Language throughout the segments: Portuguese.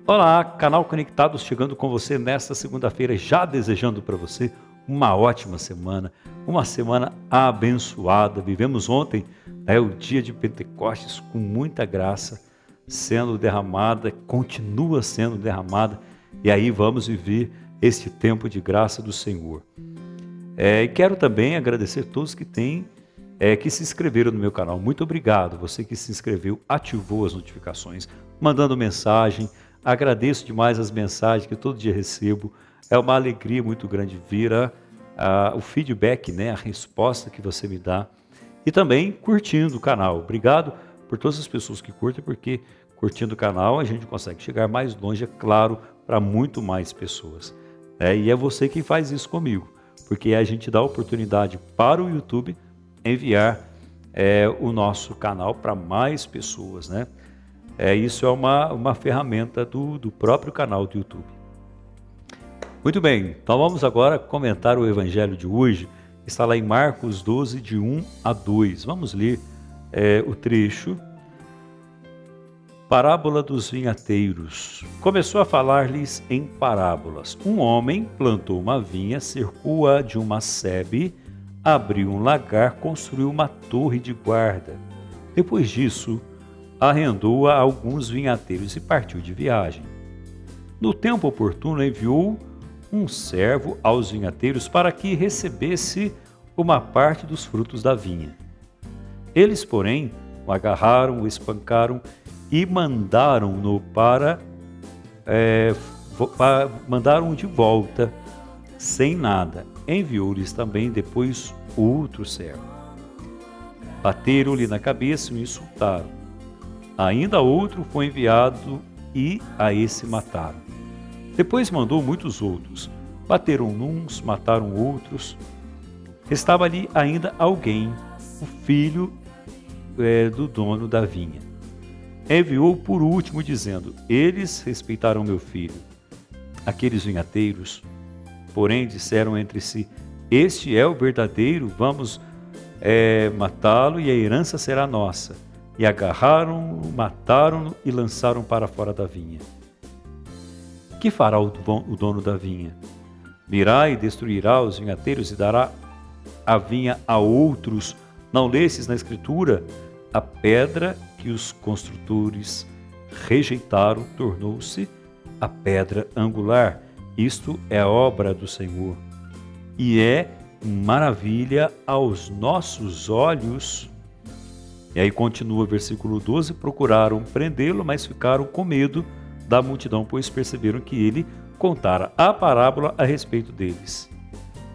Olá, canal Conectados chegando com você nesta segunda-feira, já desejando para você uma ótima semana, uma semana abençoada. Vivemos ontem, o dia de Pentecostes, com muita graça sendo derramada, continua sendo derramada, e aí vamos viver este tempo de graça do Senhor. E quero também agradecer a todos que se inscreveram no meu canal. Muito obrigado, você que se inscreveu, ativou as notificações, mandando mensagem. Agradeço demais as mensagens que todo dia recebo. É uma alegria muito grande ver o feedback, a resposta que você me dá. E também curtindo o canal. Obrigado por todas as pessoas que curtem, porque curtindo o canal a gente consegue chegar mais longe, é claro, para muito mais pessoas. E é você quem faz isso comigo, porque a gente dá oportunidade para o YouTube enviar o nosso canal para mais pessoas, né? Isso é uma ferramenta do próprio canal do YouTube. Muito bem, então vamos agora comentar o evangelho de hoje. Está lá em Marcos 12, de 1 a 2. Vamos ler o trecho. Parábola dos vinhateiros. Começou a falar-lhes em parábolas. Um homem plantou uma vinha, cercou-a de uma sebe, abriu um lagar, construiu uma torre de guarda. Depois disso, arrendou-a a alguns vinhateiros e partiu de viagem. No tempo oportuno, enviou um servo aos vinhateiros para que recebesse uma parte dos frutos da vinha. Eles, porém, o agarraram, o espancaram e mandaram-no mandaram-o de volta sem nada. Enviou-lhes também depois outro servo. Bateram-lhe na cabeça e o insultaram. Ainda outro foi enviado e a esse mataram. Depois mandou muitos outros. Bateram uns, mataram outros. Estava ali ainda alguém, o filho do dono da vinha. Enviou por último, dizendo: eles respeitaram meu filho. Aqueles vinhateiros, porém, disseram entre si: este é o verdadeiro, vamos matá-lo e a herança será nossa. E agarraram-no, mataram-no e lançaram para fora da vinha. Que fará o dono da vinha? Virá e destruirá os vinhateiros e dará a vinha a outros. Não lestes na Escritura? A pedra que os construtores rejeitaram tornou-se a pedra angular. Isto é a obra do Senhor. E é maravilha aos nossos olhos. E aí continua o versículo 12, procuraram prendê-lo, mas ficaram com medo da multidão, pois perceberam que ele contara a parábola a respeito deles.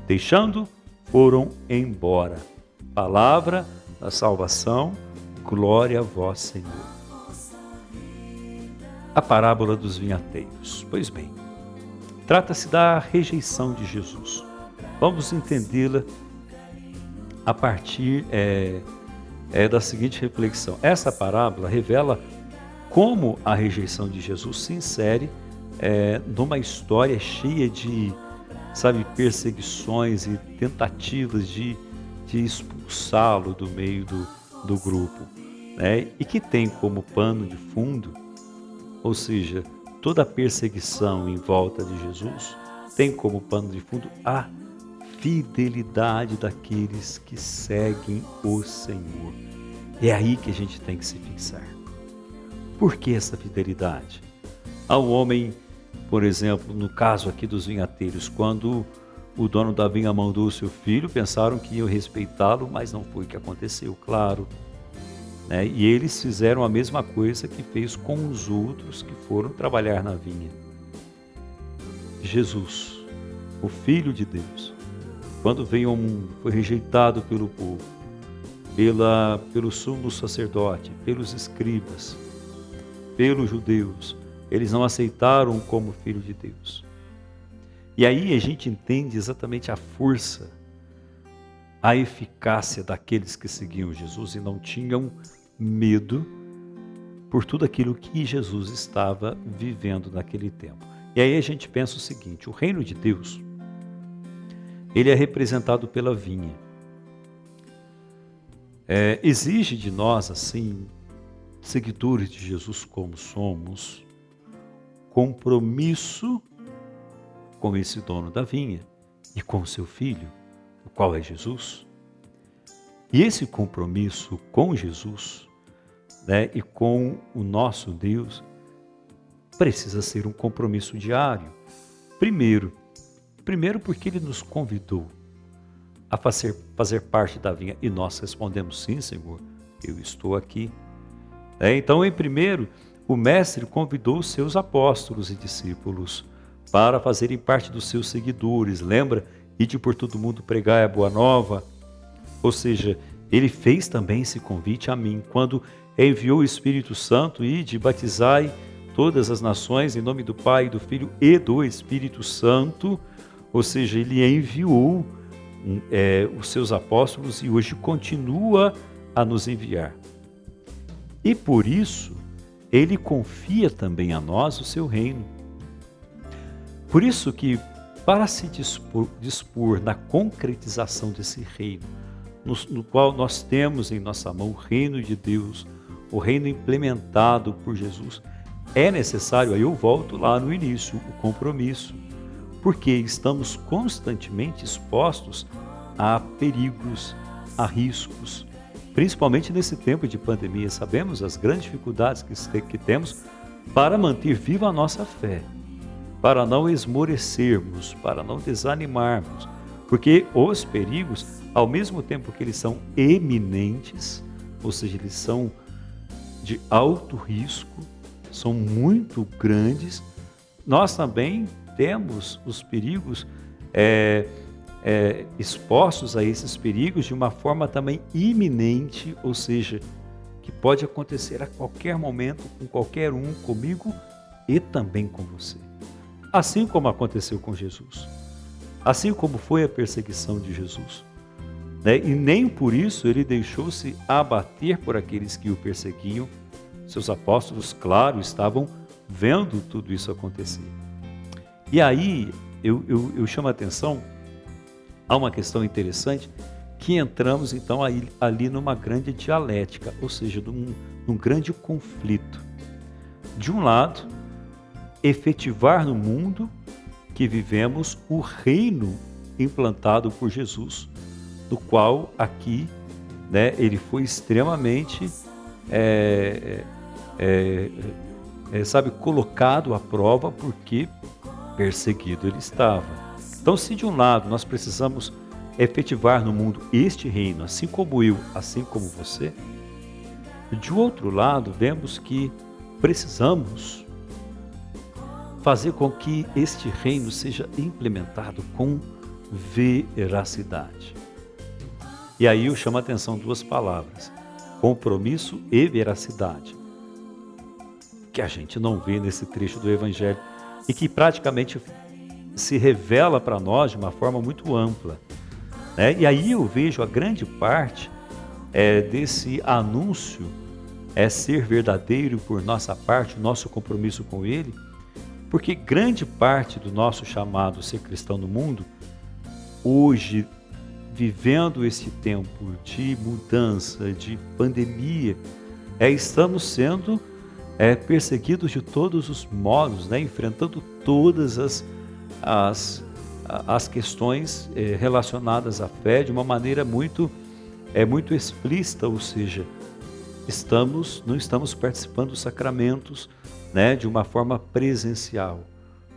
Deixando, foram embora. Palavra da salvação, glória a vós, Senhor. A parábola dos vinhateiros. Pois bem, trata-se da rejeição de Jesus. Vamos entendê-la a partir da seguinte reflexão. Essa parábola revela como a rejeição de Jesus se insere numa história cheia de, perseguições e tentativas de expulsá-lo do meio do grupo, e que tem como pano de fundo, ou seja, toda a perseguição em volta de Jesus tem como pano de fundo a fidelidade daqueles que seguem o Senhor. É aí que a gente tem que se fixar. Por que essa fidelidade? Ao homem, por exemplo, no caso aqui dos vinhateiros, quando o dono da vinha mandou o seu filho, pensaram que iam respeitá-lo, mas não foi o que aconteceu, claro. E eles fizeram a mesma coisa que fez com os outros que foram trabalhar na vinha. Jesus, o Filho de Deus, quando veio ao mundo, foi rejeitado pelo povo, pelo sumo sacerdote, pelos escribas, pelos judeus. Eles não aceitaram como Filho de Deus. E aí a gente entende exatamente a força, a eficácia daqueles que seguiam Jesus e não tinham medo por tudo aquilo que Jesus estava vivendo naquele tempo. E aí a gente pensa o seguinte: o reino de Deus, ele é representado pela vinha. Exige de nós, assim, seguidores de Jesus como somos, compromisso com esse dono da vinha e com seu filho, o qual é Jesus. E esse compromisso com Jesus, né, e com o nosso Deus precisa ser um compromisso diário. Primeiro porque Ele nos convidou a fazer parte da vinha e nós respondemos: sim, Senhor, eu estou aqui. Então, em primeiro, o Mestre convidou os seus apóstolos e discípulos para fazerem parte dos seus seguidores. Lembra? Ide por todo mundo pregar a boa nova. Ou seja, Ele fez também esse convite a mim, quando enviou o Espírito Santo: ide, batizai todas as nações em nome do Pai, do Filho e do Espírito Santo. Ou seja, Ele enviou os seus apóstolos e hoje continua a nos enviar. E por isso, Ele confia também a nós o seu reino. Por isso que, para se dispor na concretização desse reino, no qual nós temos em nossa mão o reino de Deus, o reino implementado por Jesus, é necessário, aí eu volto lá no início, o compromisso, porque estamos constantemente expostos a perigos, a riscos, principalmente nesse tempo de pandemia. Sabemos as grandes dificuldades que temos para manter viva a nossa fé, para não esmorecermos, para não desanimarmos, porque os perigos, ao mesmo tempo que eles são eminentes, ou seja, eles são de alto risco, são muito grandes, nós também temos os perigos expostos a esses perigos de uma forma também iminente, ou seja, que pode acontecer a qualquer momento com qualquer um, comigo e também com você. Assim como aconteceu com Jesus, assim como foi a perseguição de Jesus, né? E nem por isso ele deixou-se abater por aqueles que o perseguiam. Seus apóstolos, claro, estavam vendo tudo isso acontecer. E aí eu chamo a atenção a uma questão interessante, que entramos então ali numa grande dialética, ou seja, num grande conflito. De um lado, efetivar no mundo que vivemos o reino implantado por Jesus, do qual aqui, né, ele foi extremamente colocado à prova, porque perseguido ele estava. Então, se de um lado nós precisamos efetivar no mundo este reino, assim como eu, assim como você, de outro lado vemos que precisamos fazer com que este reino seja implementado com veracidade. E aí eu chamo a atenção duas palavras: compromisso e veracidade, que a gente não vê nesse trecho do Evangelho e que praticamente se revela para nós de uma forma muito ampla, né? E aí eu vejo a grande parte desse anúncio ser verdadeiro por nossa parte, o nosso compromisso com Ele, porque grande parte do nosso chamado ser cristão no mundo, hoje, vivendo esse tempo de mudança, de pandemia, estamos sendo perseguidos de todos os modos, né? Enfrentando todas as questões relacionadas à fé de uma maneira muito explícita, ou seja, não estamos participando dos sacramentos, né, de uma forma presencial.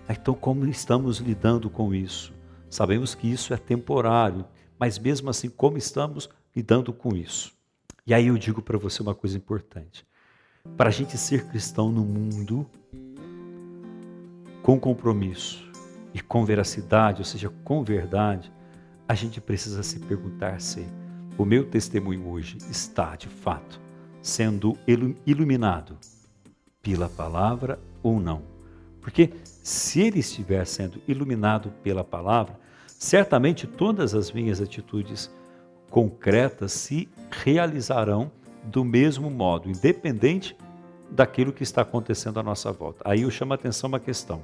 Então, como estamos lidando com isso? Sabemos que isso é temporário, mas mesmo assim, como estamos lidando com isso? E aí eu digo para você uma coisa importante: para a gente ser cristão no mundo com compromisso e com veracidade, ou seja, com verdade, a gente precisa se perguntar se o meu testemunho hoje está, de fato, sendo iluminado pela palavra ou não. Porque se ele estiver sendo iluminado pela palavra, certamente todas as minhas atitudes concretas se realizarão do mesmo modo, independente daquilo que está acontecendo à nossa volta. Aí eu chamo a atenção uma questão: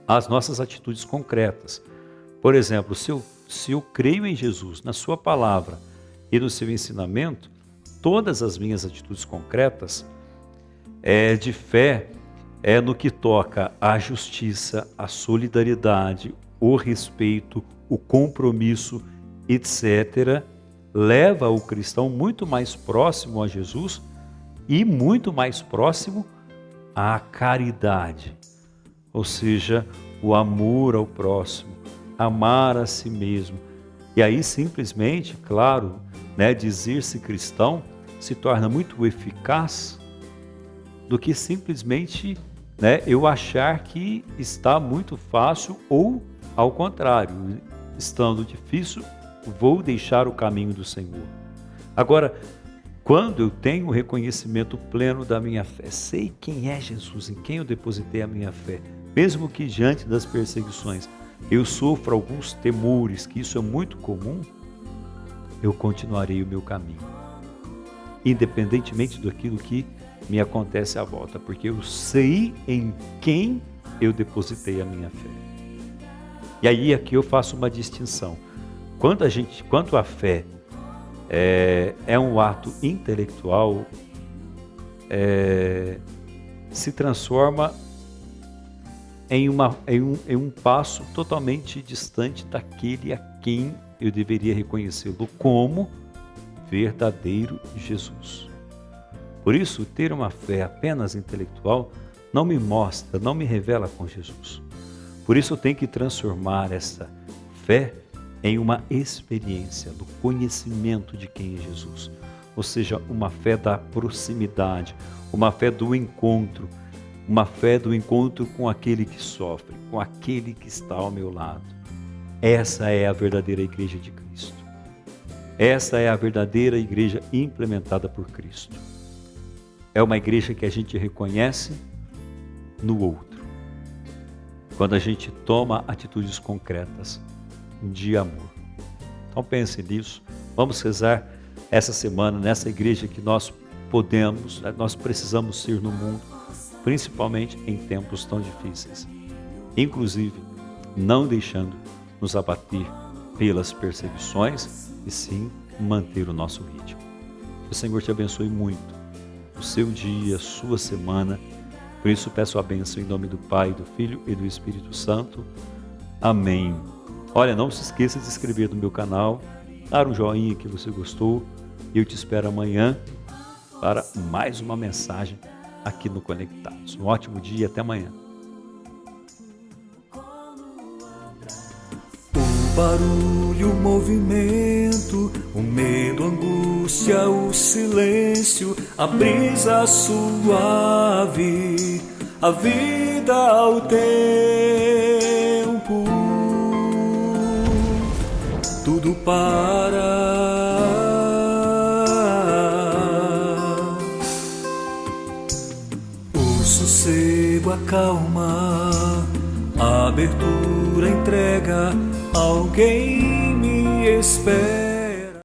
as nossas atitudes concretas. Por exemplo, se eu creio em Jesus, na sua palavra e no seu ensinamento, todas as minhas atitudes concretas de fé, é no que toca à justiça, à solidariedade, o respeito, o compromisso, etc., leva o cristão muito mais próximo a Jesus e muito mais próximo à caridade, ou seja, o amor ao próximo, amar a si mesmo. E aí simplesmente, claro, dizer-se cristão se torna muito eficaz do que simplesmente eu achar que está muito fácil ou, ao contrário, estando difícil, vou deixar o caminho do Senhor. Agora, quando eu tenho o reconhecimento pleno da minha fé, sei quem é Jesus, em quem eu depositei a minha fé, mesmo que diante das perseguições eu sofra alguns temores, que isso é muito comum, eu continuarei o meu caminho, independentemente daquilo que me acontece à volta, porque eu sei em quem eu depositei a minha fé. E aí aqui eu faço uma distinção. Quanto a fé é um ato intelectual, se transforma em um passo totalmente distante daquele a quem eu deveria reconhecê-lo como verdadeiro Jesus. Por isso, ter uma fé apenas intelectual não me mostra, não me revela com Jesus. Por isso, eu tenho que transformar essa fé em uma experiência do conhecimento de quem é Jesus. Ou seja, uma fé da proximidade, uma fé do encontro, uma fé do encontro com aquele que sofre, com aquele que está ao meu lado. Essa é a verdadeira igreja de Cristo. Essa é a verdadeira igreja implementada por Cristo. É uma igreja que a gente reconhece no outro, quando a gente toma atitudes concretas de amor. Então pense nisso, vamos rezar essa semana nessa igreja que nós precisamos ser no mundo, principalmente em tempos tão difíceis, inclusive não deixando nos abater pelas perseguições e sim manter o nosso ritmo. Que o Senhor te abençoe muito, o seu dia, a sua semana. Por isso peço a bênção em nome do Pai, do Filho e do Espírito Santo. Amém. Olha, não se esqueça de se inscrever no meu canal, dar um joinha que você gostou. E eu te espero amanhã para mais uma mensagem aqui no Conectados. Um ótimo dia e até amanhã. O barulho, o movimento, o medo, a angústia, o silêncio, a brisa suave, a vida ao tempo, tudo para. O sossego, a calma, a abertura, a entrega, alguém me espera.